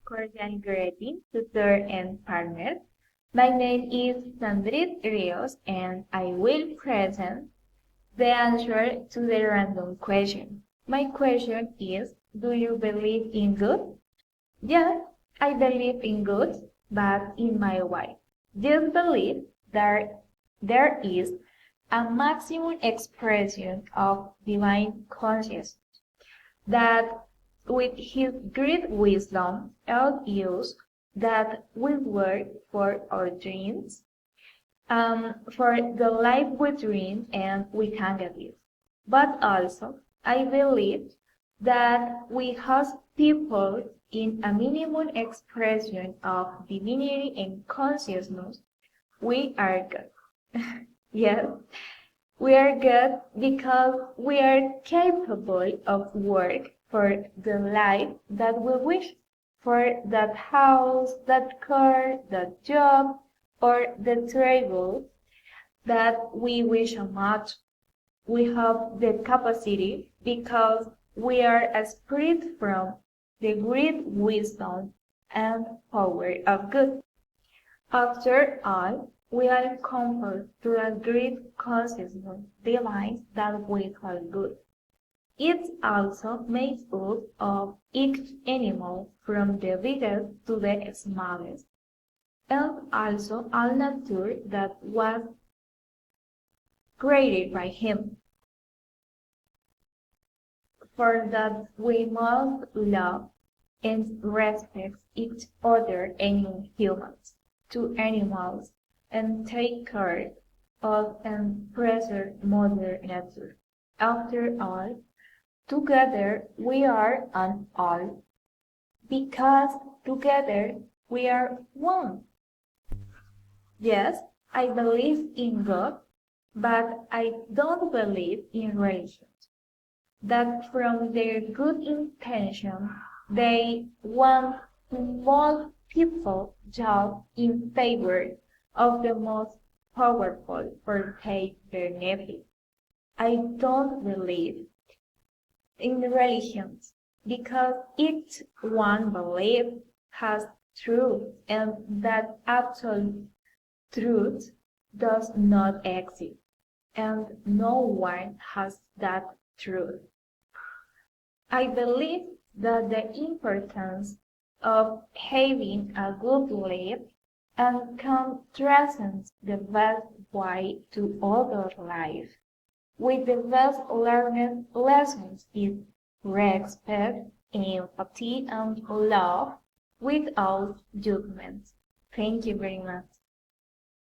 cordial greeting, tutor and partner. My name is Sandrit Rios and I will present the answer to the random question. My question is, do you believe in good? Yes, I believe in good, but in my way. This belief that there is a maximum expression of divine consciousness that with his great wisdom and use that we work for our dreams, for the life we dream and we can get it. But also, I believe that we host people in a minimum expression of divinity and consciousness. We are good. Yes, we are good because we are capable of work for the life that we wish, for that house, that car, that job, or the travel that we wish so much. We have the capacity because we are a spirit from the great wisdom and power of good. After all, we are composed to a great consciousness divine that we call good. It also makes up of each animal from the biggest to the smallest, and also all nature that was created by him. For that we must love and respect each other and humans, to animals, and take care of and preserve Mother Nature. After all, together we are an all, because together we are one. Yes, I believe in God, but I don't believe in religion. That from their good intention they want to mold people just in favor of the most powerful for their benefit. I don't believe in religions because each one belief has truth and that absolute truth does not exist and no one has that truth. I believe that the importance of having a good life and can transcend the best way to other life, with the best learned lessons in respect, empathy, and love without judgment. Thank you very much.